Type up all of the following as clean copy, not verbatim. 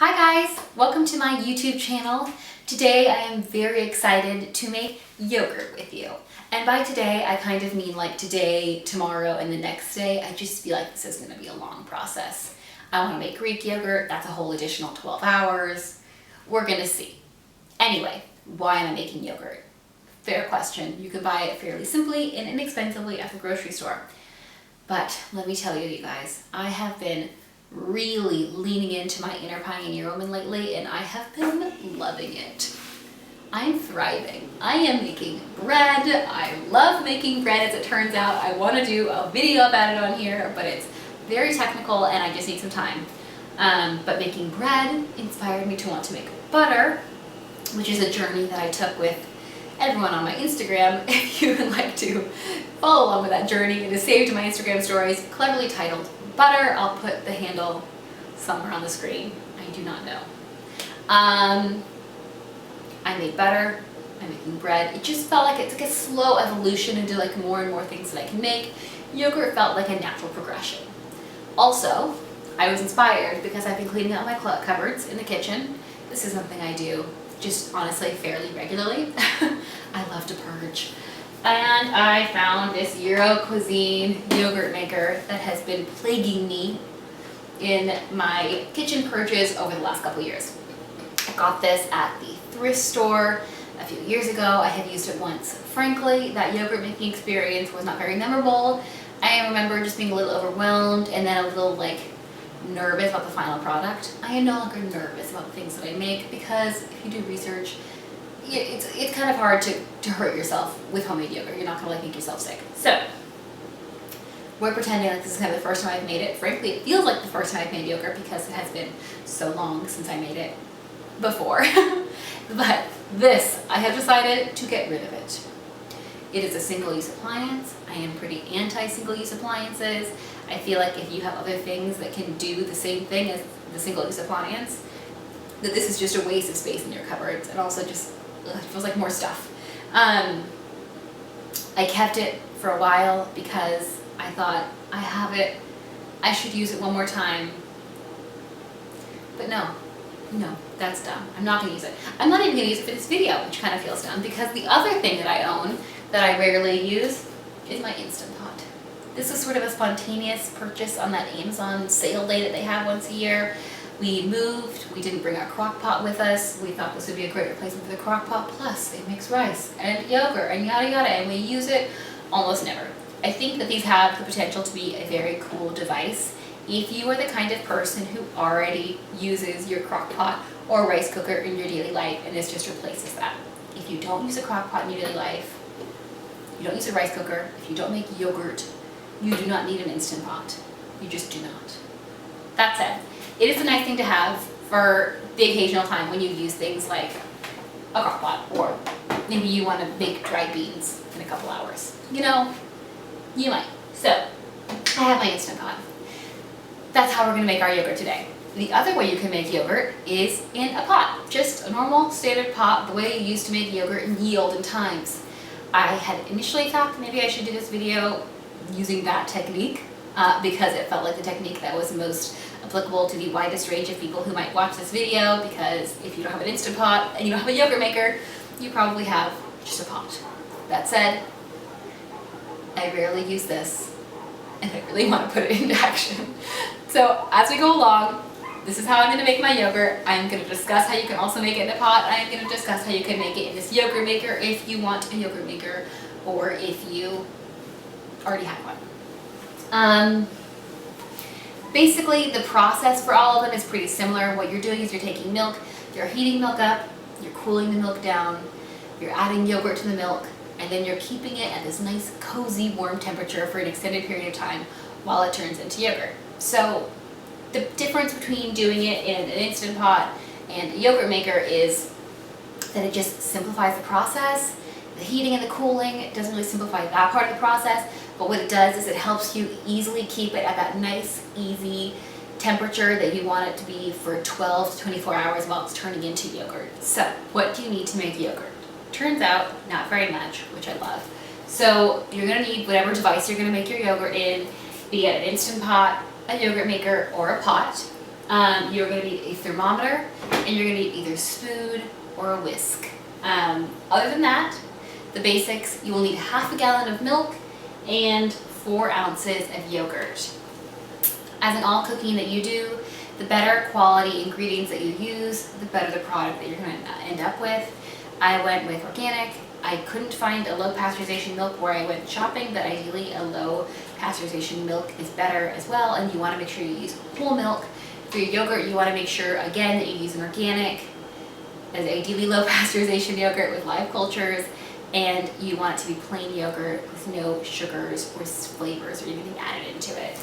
Hi guys, welcome to my YouTube channel. Today I am very excited to make yogurt with you. And by today, I kind of mean like today, tomorrow, and the next day. I just feel like this is gonna be a long process. I wanna make Greek yogurt, that's a whole additional 12 hours. We're gonna see. Anyway, why am I making yogurt? Fair question. You can buy it fairly simply and inexpensively at the grocery store. But let me tell you, you guys, I have been really leaning into my inner pioneer woman lately, and I have been loving it. I'm thriving. I am making bread. I love making bread, as it turns out. I want to do a video about it on here, but it's very technical and I just need some time. But making bread inspired me to want to make butter, which is a journey that I took with everyone on my Instagram. If you would like to follow along with that journey, it is saved in my Instagram stories, cleverly titled Butter. I'll put the handle somewhere on the screen. I do not know. I made butter. I'm making bread. It just felt like it's like a slow evolution into like more and more things that I can make. Yogurt felt like a natural progression. Also, I was inspired because I've been cleaning out my cupboards in the kitchen. This is something I do just honestly fairly regularly. I love to purge. And I found this Euro cuisine yogurt maker that has been plaguing me in my kitchen purges over the last couple years. I got this at the thrift store a few years ago. I have used it once. Frankly, that yogurt making experience was not very memorable. I remember just being a little overwhelmed and then a little like nervous about the final product. I am no longer nervous about the things that I make because if you do research, it's kind of hard to hurt yourself with homemade yogurt. You're not gonna like make yourself sick. So we're pretending like this is kind of the first time I've made it. Frankly, it feels like the first time I've made yogurt because it has been so long since I made it before. But this, I have decided to get rid of it. It is a single-use appliance. I am pretty anti-single-use appliances. I feel like if you have other things that can do the same thing as the single-use appliance, that this is just a waste of space in your cupboards, and also just it feels like more stuff. I kept it for a while because I thought I have it, I should use it one more time. But no, that's dumb. I'm not gonna use it. I'm not even gonna use it for this video, which kind of feels dumb because the other thing that I own that I rarely use is my Instant Pot. This was sort of a spontaneous purchase on that Amazon sale day that they have once a year. We moved, we didn't bring our crock pot with us. We thought this would be a great replacement for the crock pot. Plus, it makes rice and yogurt and yada yada, and we use it almost never. I think that these have the potential to be a very cool device if you are the kind of person who already uses your crock pot or rice cooker in your daily life and this just replaces that. If you don't use a crock pot in your daily life, you don't use a rice cooker, if you don't make yogurt, you do not need an Instant Pot. You just do not. That said, it is a nice thing to have for the occasional time when you use things like a crock pot, or maybe you want to make dried beans in a couple hours. You know, you might. So, I have my Instant Pot. That's how we're going to make our yogurt today. The other way you can make yogurt is in a pot. Just a normal standard pot, the way you used to make yogurt in ye olden times. I had initially thought maybe I should do this video using that technique because it felt like the technique that was most applicable to the widest range of people who might watch this video, because if you don't have an Instant Pot and you don't have a yogurt maker, you probably have just a pot. That said, I rarely use this and I really want to put it into action. So as we go along, this is how I'm going to make my yogurt. I'm going to discuss how you can also make it in a pot. I'm going to discuss how you can make it in this yogurt maker if you want a yogurt maker or if you already have one. Basically, the process for all of them is pretty similar. What you're doing is you're taking milk, you're heating milk up, you're cooling the milk down, you're adding yogurt to the milk, and then you're keeping it at this nice, cozy, warm temperature for an extended period of time while it turns into yogurt. So the difference between doing it in an Instant Pot and a yogurt maker is that it just simplifies the process. The heating and the cooling doesn't really simplify that part of the process, but what it does is it helps you easily keep it at that nice, easy temperature that you want it to be for 12 to 24 hours while it's turning into yogurt. So, what do you need to make yogurt? Turns out, not very much, which I love. So, you're going to need whatever device you're going to make your yogurt in, be it an Instant Pot, a yogurt maker, or a pot. You're going to need a thermometer, and you're going to need either a spoon or a whisk. Other than that, the basics, you will need half a gallon of milk and 4 ounces of yogurt. As in all cooking that you do, the better quality ingredients that you use, the better the product that you're going to end up with. I went with organic. I couldn't find a low pasteurization milk where I went shopping, but ideally a low pasteurization milk is better as well, and you want to make sure you use whole milk. For your yogurt, you want to make sure, again, that you use an organic, as ideally low pasteurization yogurt with live cultures, and you want it to be plain yogurt with no sugars or flavors or anything added into it.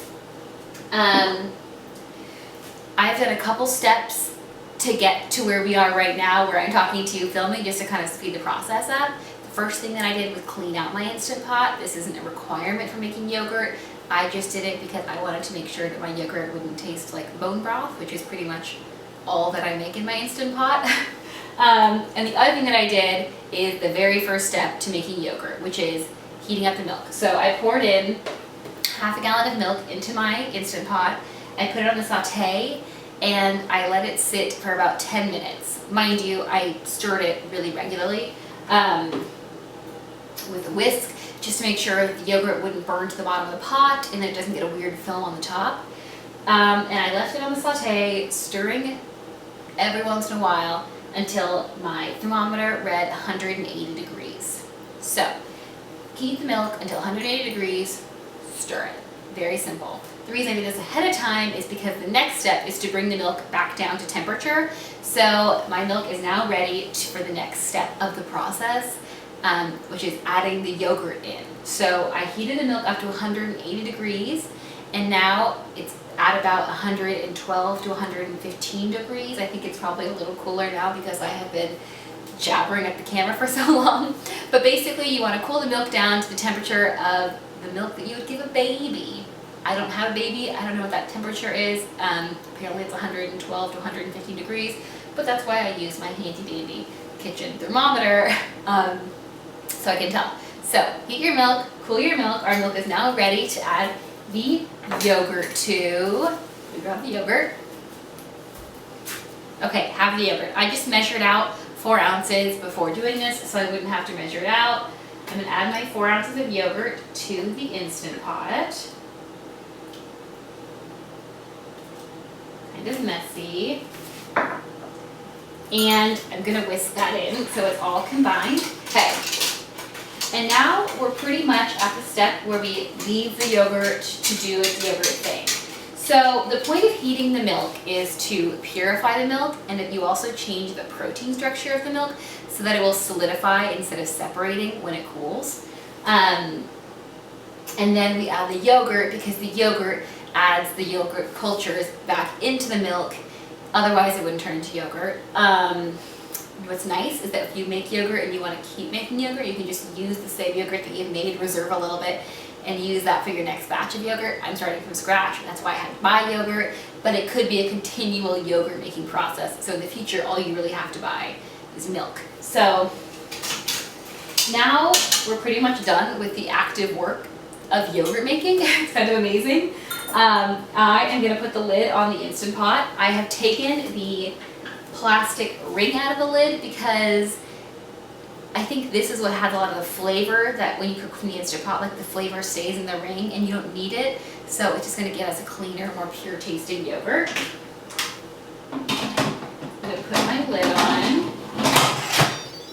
I've done a couple steps to get to where we are right now, where I'm talking to you filming, just to kind of speed the process up. The first thing that I did was clean out my Instant Pot. This isn't a requirement for making yogurt. I just did it because I wanted to make sure that my yogurt wouldn't taste like bone broth, which is pretty much all that I make in my Instant Pot. And the other thing that I did is the very first step to making yogurt, which is heating up the milk. So I poured in half a gallon of milk into my Instant Pot. I put it on the saute, and I let it sit for about 10 minutes. Mind you, I stirred it really regularly with a whisk, just to make sure that the yogurt wouldn't burn to the bottom of the pot and that it doesn't get a weird film on the top. And I left it on the saute, stirring every once in a while until my thermometer read 180 degrees. So, heat the milk until 180 degrees, stir it. Very simple. The reason I do this ahead of time is because the next step is to bring the milk back down to temperature. So my milk is now ready for the next step of the process, which is adding the yogurt in. So I heated the milk up to 180 degrees, and now it's at about 112 to 115 degrees. I think it's probably a little cooler now because I have been jabbering at the camera for so long. But basically you want to cool the milk down to the temperature of the milk that you would give a baby. I don't have a baby, I don't know what that temperature is. Apparently it's 112 to 115 degrees, but that's why I use my handy dandy kitchen thermometer, so I can tell. So heat your milk, cool your milk. Our milk is now ready to add the yogurt to. We grab the yogurt. Okay, have the yogurt. I just measured out 4 ounces before doing this, so I wouldn't have to measure it out. I'm going to add my 4 ounces of yogurt to the Instant Pot. Kind of messy. And I'm going to whisk that in so it's all combined. Okay. And now we're pretty much at the step where we leave the yogurt to do its yogurt thing. So the point of heating the milk is to purify the milk, and that you also change the protein structure of the milk so that it will solidify instead of separating when it cools. And then we add the yogurt because the yogurt adds the yogurt cultures back into the milk. Otherwise it wouldn't turn into yogurt. What's nice is that if you make yogurt and you want to keep making yogurt, you can just use the same yogurt that you've made, reserve a little bit, and use that for your next batch of yogurt. I'm starting from scratch, that's why I had to buy yogurt, but it could be a continual yogurt making process. So in the future, all you really have to buy is milk. So now we're pretty much done with the active work of yogurt making. It's kind of amazing. I am going to put the lid on the Instant Pot. I have taken the plastic ring out of the lid because I think this is what has a lot of the flavor that when you cook from the Instant Pot, like the flavor stays in the ring and you don't need it. So it's just going to give us a cleaner, more pure tasting yogurt. I'm going to put my lid on,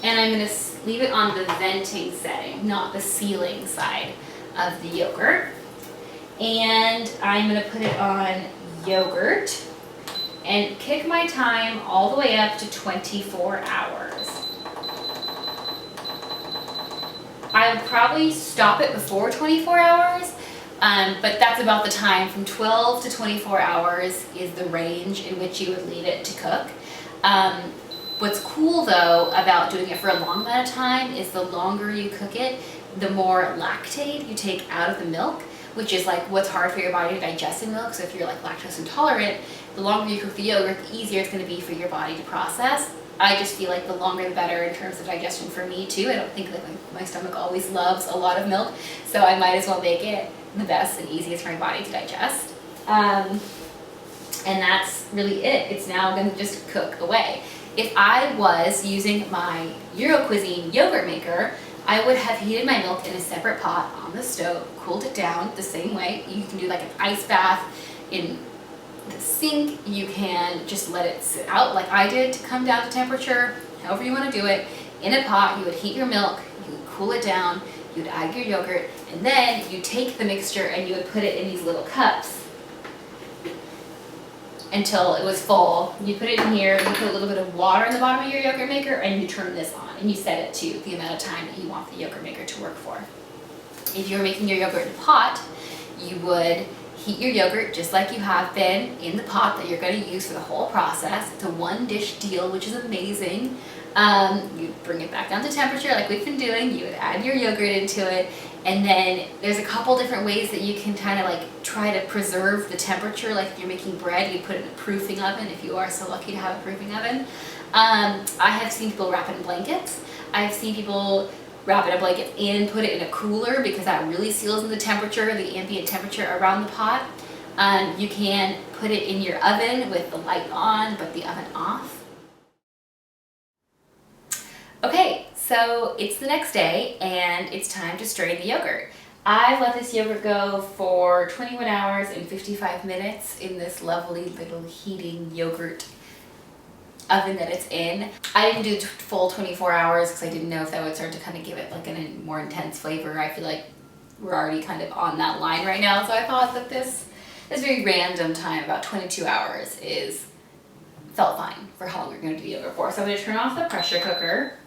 and I'm going to leave it on the venting setting, not the sealing side of the yogurt. And I'm going to put it on yogurt and kick my time all the way up to 24 hours. I would probably stop it before 24 hours, but that's about the time. From 12 to 24 hours is the range in which you would leave it to cook. What's cool though about doing it for a long amount of time is the longer you cook it, the more lactate you take out of the milk, which is like what's hard for your body to digest in milk. So if you're like lactose intolerant, the longer you cook the yogurt, the easier it's going to be for your body to process. I just feel like the longer the better in terms of digestion for me too. I don't think that my stomach always loves a lot of milk, so I might as well make it the best and easiest for my body to digest. And that's really it. It's now going to just cook away. If I was using my Euro Cuisine yogurt maker, I would have heated my milk in a separate pot on the stove, cooled it down the same way. You can do like an ice bath in the sink. You can just let it sit out like I did to come down to temperature, however you want to do it. In a pot, you would heat your milk, you would cool it down, you would add your yogurt, and then you take the mixture and you would put it in these little cups until it was full. You put it in here, you put a little bit of water in the bottom of your yogurt maker, and you turn this on, and you set it to the amount of time that you want the yogurt maker to work for. If you're making your yogurt in a pot, you would heat your yogurt just like you have been in the pot that you're going to use for the whole process. It's a one dish deal, which is amazing. You bring it back down to temperature like we've been doing. You would add your yogurt into it, and then there's a couple different ways that you can kind of like try to preserve the temperature. Like if you're making bread, you put it in a proofing oven if you are so lucky to have a proofing oven. I have seen people wrap it in blankets. I've seen people wrap it in a blanket and put it in a cooler because that really seals in the temperature, the ambient temperature around the pot. You can put it in your oven with the light on but the oven off. Okay, so it's the next day and it's time to strain the yogurt. I've let this yogurt go for 21 hours and 55 minutes in this lovely little heating yogurt oven that it's in. I didn't do the full 24 hours because I didn't know if that would start to kind of give it like a more intense flavor. I feel like we're already kind of on that line right now, so I thought that this very random time, about 22 hours, felt fine for how long we're going to do the yogurt for. So I'm going to turn off the pressure cooker.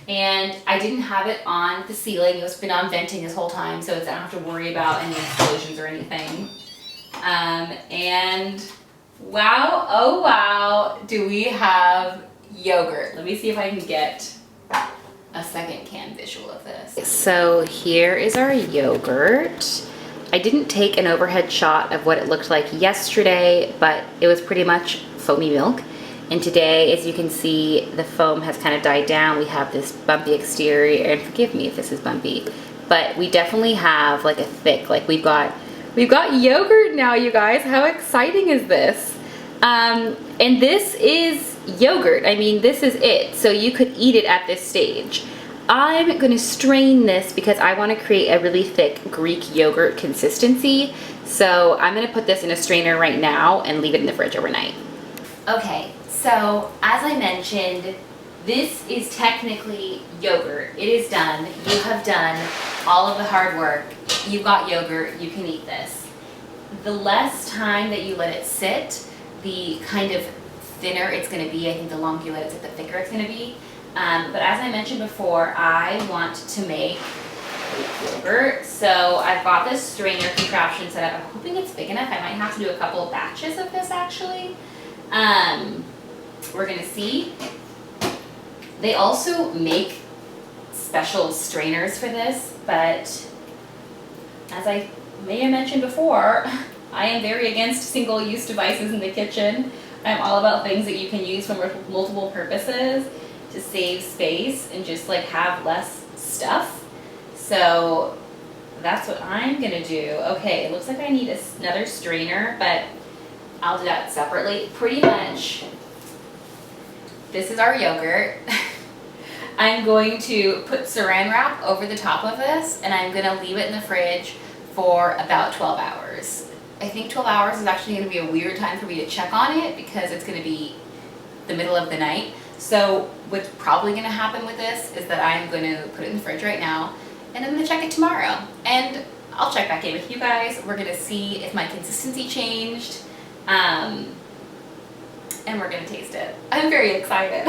And I didn't have it on the ceiling. It's been on venting this whole time, so I don't have to worry about any explosions or anything. And wow, oh wow, do we have yogurt. Let me see if I can get a second cam visual of this. So here is our yogurt. I didn't take an overhead shot of what it looked like yesterday, but it was pretty much foamy milk. And today, as you can see, the foam has kind of died down. We have this bumpy exterior, and forgive me if this is bumpy, but we definitely have like a thick, like we've got yogurt now, you guys. How exciting is this? And this is yogurt. I mean, this is it. So you could eat it at this stage. I'm going to strain this because I want to create a really thick Greek yogurt consistency. So I'm going to put this in a strainer right now and leave it in the fridge overnight. Okay. So, as I mentioned, this is technically yogurt. It is done. You have done all of the hard work. You've got yogurt. You can eat this. The less time that you let it sit, the kind of thinner it's going to be. I think the longer you let it sit, the thicker it's going to be. But as I mentioned before, I want to make yogurt. So, I've got this strainer contraption set up. I'm hoping it's big enough. I might have to do a couple of batches of this, actually. We're gonna see. They also make special strainers for this, but as I may have mentioned before, I am very against single-use devices in the kitchen. I'm all about things that you can use for multiple purposes to save space and just like have less stuff. So that's what I'm gonna do. Okay, it looks like I need another strainer, but I'll do that separately. Pretty much, this is our yogurt. I'm going to put saran wrap over the top of this, and I'm gonna leave it in the fridge for about 12 hours. I think 12 hours is actually gonna be a weird time for me to check on it because it's gonna be the middle of the night. So what's probably gonna happen with this is that I'm gonna put it in the fridge right now, and I'm gonna check it tomorrow. And I'll check back in with you guys. We're gonna see if my consistency changed. And we're gonna taste it. I'm very excited.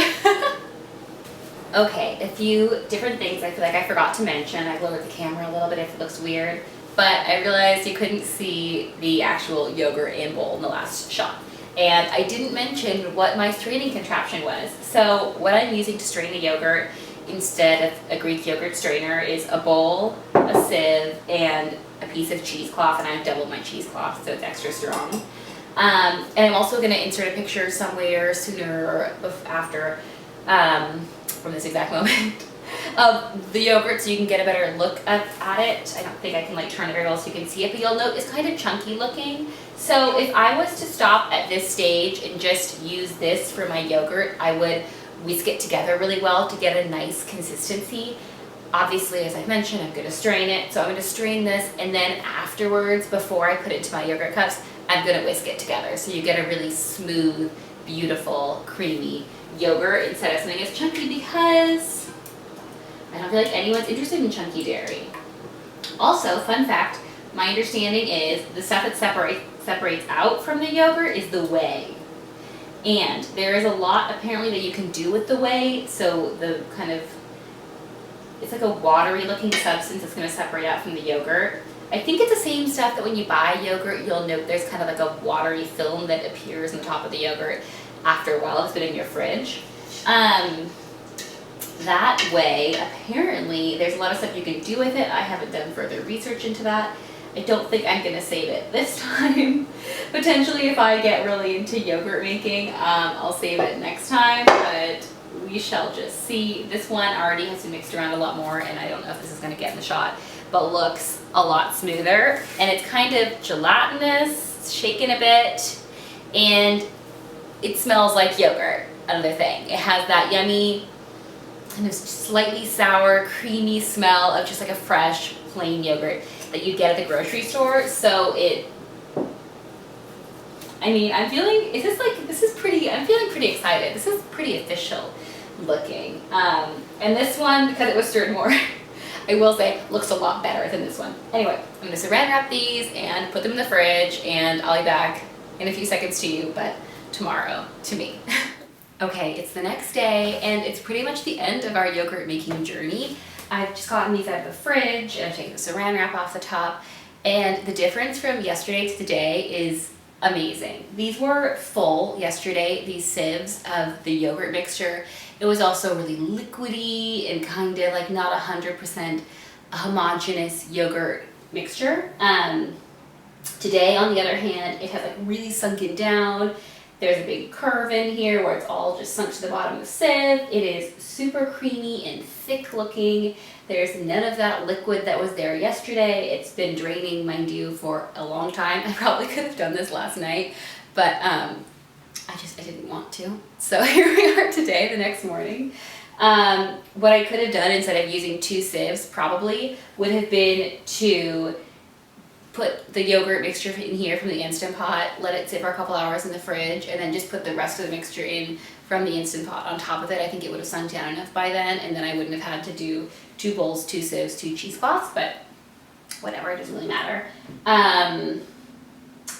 Okay, a few different things I feel like I forgot to mention. I lowered the camera a little bit if it looks weird, but I realized you couldn't see the actual yogurt in bowl in the last shot. And I didn't mention what my straining contraption was. So what I'm using to strain the yogurt instead of a Greek yogurt strainer is a bowl, a sieve, and a piece of cheesecloth, and I've doubled my cheesecloth so it's extra strong. And I'm also going to insert a picture somewhere sooner or after from this exact moment of the yogurt so you can get a better look at it. I don't think I can like turn it very well so you can see it, but you'll note it's kind of chunky looking. So if I was to stop at this stage and just use this for my yogurt, I would whisk it together really well to get a nice consistency. Obviously, as I mentioned, I'm gonna strain it. So I'm gonna strain this, and then afterwards, before I put it into my yogurt cups, I'm gonna whisk it together. So you get a really smooth, beautiful, creamy yogurt instead of something that's chunky, because I don't feel like anyone's interested in chunky dairy. Also, fun fact, my understanding is the stuff that separates out from the yogurt is the whey. And there is a lot apparently that you can do with the whey. So the kind of, it's like a watery looking substance that's going to separate out from the yogurt. I think it's the same stuff that when you buy yogurt, you'll note there's kind of like a watery film that appears on the top of the yogurt after a while it's been in your fridge. That whey, apparently, there's a lot of stuff you can do with it. I haven't done further research into that. I don't think I'm gonna save it this time. Potentially, if I get really into yogurt making, I'll save it next time, but we shall just see. This one already has been mixed around a lot more, and I don't know if this is gonna get in the shot, but looks a lot smoother. And it's kind of gelatinous, it's shaken a bit, and it smells like yogurt, another thing. It has that yummy, kind of slightly sour, creamy smell of just like a fresh, plain yogurt that you get at the grocery store. So I mean, I'm feeling pretty excited. This is pretty official looking. And this one, because it was stirred more, I will say, looks a lot better than this one. Anyway, I'm gonna saran wrap these and put them in the fridge, and I'll be back in a few seconds to you, but tomorrow to me. Okay, it's the next day, and it's pretty much the end of our yogurt making journey. I've just gotten these out of the fridge, and I've taken the saran wrap off the top, and the difference from yesterday to today is amazing. These were full yesterday, these sieves of the yogurt mixture. It was also really liquidy and kind of like not 100% homogeneous yogurt mixture. Today, on the other hand, it has like really sunken down. There's a big curve in here where it's all just sunk to the bottom of the sieve. It is super creamy and thick looking. There's none of that liquid that was there yesterday. It's been draining, mind you, for a long time. I probably could have done this last night, but I didn't want to. So here we are today, the next morning. What I could have done instead of using 2 sieves probably would have been to put the yogurt mixture in here from the Instant Pot, let it sit for a couple hours in the fridge, and then just put the rest of the mixture in from the Instant Pot on top of it. I think it would have sunk down enough by then, and then I wouldn't have had to do 2 bowls, 2 sieves, 2 cheesecloths, but whatever, it doesn't really matter.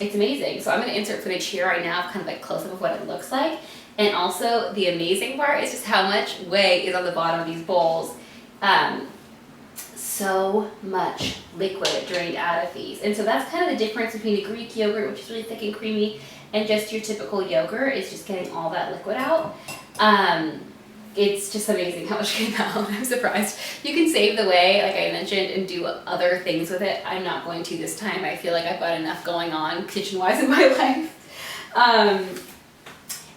It's amazing. So I'm going to insert footage here right now, kind of like close-up of what it looks like. And also, the amazing part is just how much whey is on the bottom of these bowls. So much liquid drained out of these. And so that's kind of the difference between a Greek yogurt, which is really thick and creamy, and just your typical yogurt is just getting all that liquid out. It's just amazing how much came out. I'm surprised. You can save the whey, like I mentioned, and do other things with it. I'm not going to this time. I feel like I've got enough going on kitchen-wise in my life.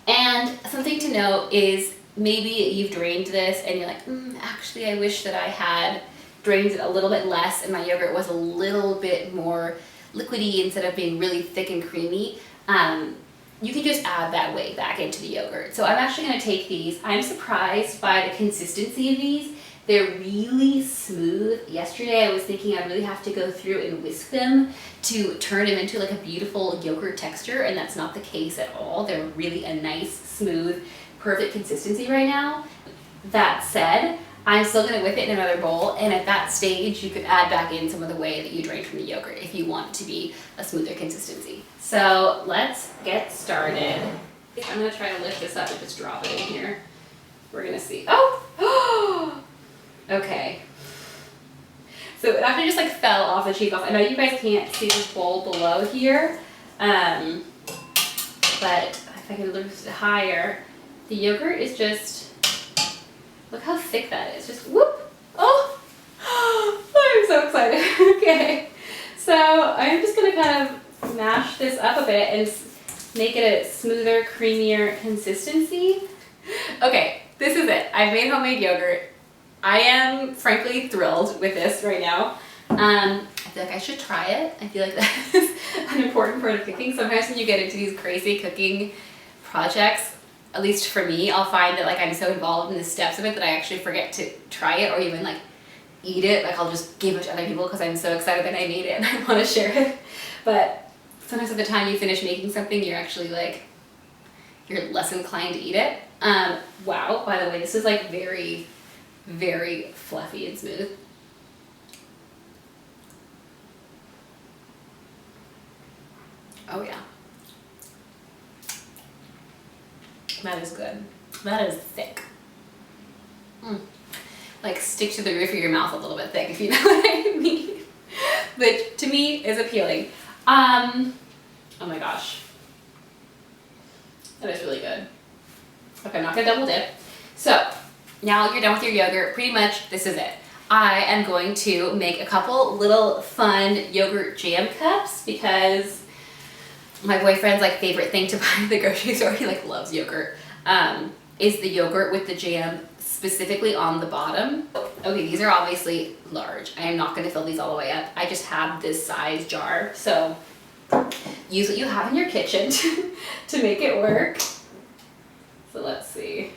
And something to note is maybe you've drained this and you're like, actually I wish that I had drained it a little bit less and my yogurt was a little bit more liquidy instead of being really thick and creamy. You can just add that whey back into the yogurt. So I'm actually going to take these. I'm surprised by the consistency of these. They're really smooth. Yesterday I was thinking I really have to go through and whisk them to turn them into like a beautiful yogurt texture, and that's not the case at all. They're really a nice, smooth, perfect consistency right now. That said, I'm still going to whip it in another bowl, and at that stage you could add back in some of the whey that you drained from the yogurt if you want it to be a smoother consistency. So let's get started. I'm going to try to lift this up and just drop it in here. We're going to see. Oh! Okay. So it actually just like fell off the cheesecloth. I know you guys can't see this bowl below here, but if I can lift it higher, the yogurt is just, look how thick that is. Just whoop! Oh! I'm so excited. Okay. So I'm just going to kind of mash this up a bit and make it a smoother, creamier consistency. Okay, this is it. I've made homemade yogurt. I am frankly thrilled with this right now. I feel like I should try it. I feel like that is an important part of cooking. Sometimes when you get into these crazy cooking projects, at least for me, I'll find that like I'm so involved in the steps of it that I actually forget to try it or even like eat it. Like I'll just give it to other people because I'm so excited that I made it and I want to share it. But sometimes at the time you finish making something, you're actually like, you're less inclined to eat it. Wow, by the way, this is like very, very fluffy and smooth. Oh yeah. That is good. That is thick. Like stick to the roof of your mouth a little bit thick, if you know what I mean. Which to me is appealing. Oh my gosh. That is really good. Okay, I'm not gonna double dip. So now you're done with your yogurt. Pretty much this is it. I am going to make a couple little fun yogurt jam cups because my boyfriend's like favorite thing to buy at the grocery store, he like loves yogurt, is the yogurt with the jam specifically on the bottom. Okay, these are obviously large. I am not gonna fill these all the way up. I just have this size jar. So use what you have in your kitchen to make it work. So let's see.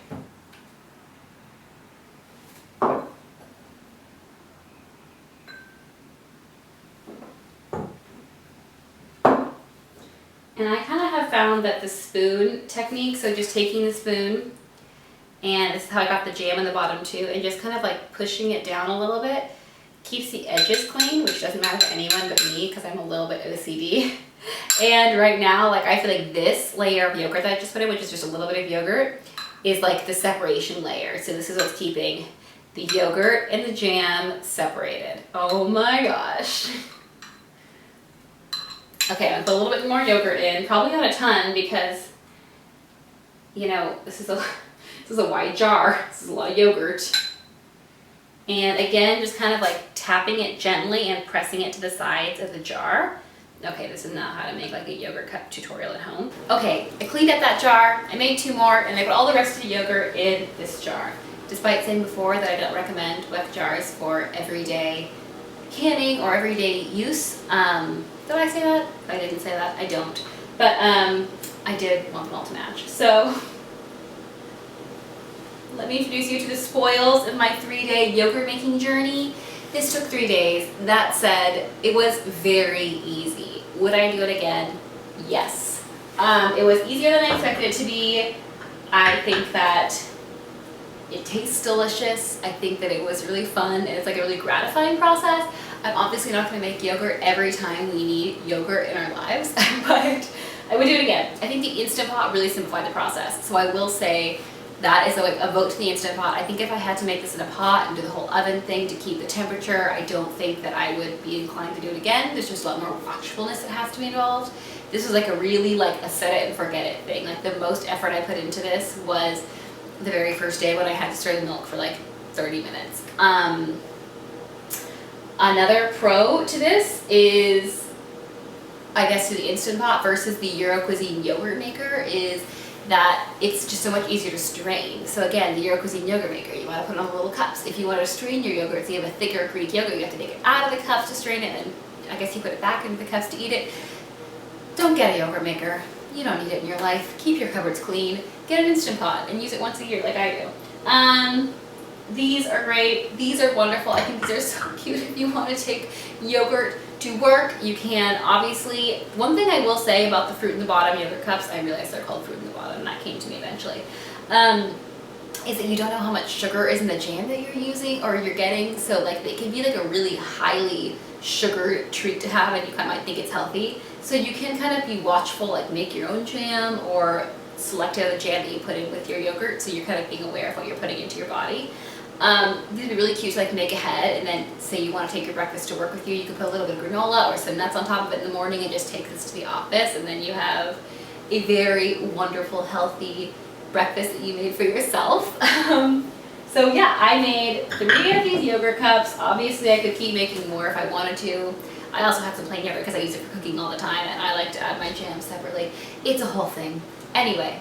And I kind of have found that the spoon technique, so just taking the spoon, and this is how I got the jam in the bottom too, and just kind of like pushing it down a little bit, keeps the edges clean, which doesn't matter to anyone but me because I'm a little bit OCD. And right now, like I feel like this layer of yogurt that I just put in, which is just a little bit of yogurt, is like the separation layer. So this is what's keeping the yogurt and the jam separated. Oh my gosh. Okay, I'm gonna put a little bit more yogurt in, probably not a ton because, you know, this is a wide jar. This is a lot of yogurt. And again, just kind of like tapping it gently and pressing it to the sides of the jar. Okay, this is not how to make like a yogurt cup tutorial at home. Okay, I cleaned up that jar, I made 2 more, and I put all the rest of the yogurt in this jar. Despite saying before that I don't recommend wet jars for everyday canning or everyday use. Did I say that? I didn't say that, I don't. But I did want them all to match. So let me introduce you to the spoils of my 3-day yogurt making journey. This took 3 days. That said, it was very easy. Would I do it again? Yes. It was easier than I expected it to be. I think that it tastes delicious. I think that it was really fun and it's like a really gratifying process. I'm obviously not going to make yogurt every time we need yogurt in our lives, but I would do it again. I think the Instant Pot really simplified the process. So I will say that is like a vote to the Instant Pot. I think if I had to make this in a pot and do the whole oven thing to keep the temperature, I don't think that I would be inclined to do it again. There's just a lot more watchfulness that has to be involved. This was like a really like a set it and forget it thing. Like the most effort I put into this was the very first day when I had to stir the milk for like 30 minutes. Another pro to this is, I guess, to the Instant Pot versus the Euro Cuisine yogurt maker is that it's just so much easier to strain. So again, the Euro Cuisine yogurt maker, you want to put it on the little cups. If you want to strain your yogurt, so you have a thicker Greek yogurt, you have to take it out of the cups to strain it, and I guess you put it back into the cups to eat it. Don't get a yogurt maker. You don't need it in your life. Keep your cupboards clean. Get an Instant Pot and use it once a year like I do. These are great. These are wonderful. I think these are so cute. If you want to take yogurt to work, you can. Obviously, one thing I will say about the fruit in the bottom yogurt cups, I realized they're called fruit in the bottom, and that came to me eventually, is that you don't know how much sugar is in the jam that you're using or you're getting. So like it can be like a really highly sugar treat to have, and you kind of might think it's healthy. So you can kind of be watchful, like make your own jam or select out the jam that you put in with your yogurt, so you're kind of being aware of what you're putting into your body. These would be really cute to like make ahead, and then say you want to take your breakfast to work with you, you can put a little bit of granola or some nuts on top of it in the morning and just take this to the office, and then you have a very wonderful, healthy breakfast that you made for yourself. So yeah, I made 3 of these yogurt cups. Obviously I could keep making more if I wanted to. I also have some plain yogurt because I use it for cooking all the time, and I like to add my jam separately. It's a whole thing. Anyway,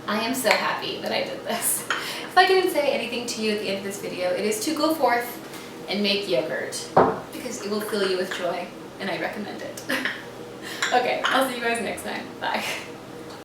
I am so happy that I did this. If I can say anything to you at the end of this video, it is to go forth and make yogurt. Because because it will fill you with joy, and I recommend it. Okay, I'll see you guys next time. Bye.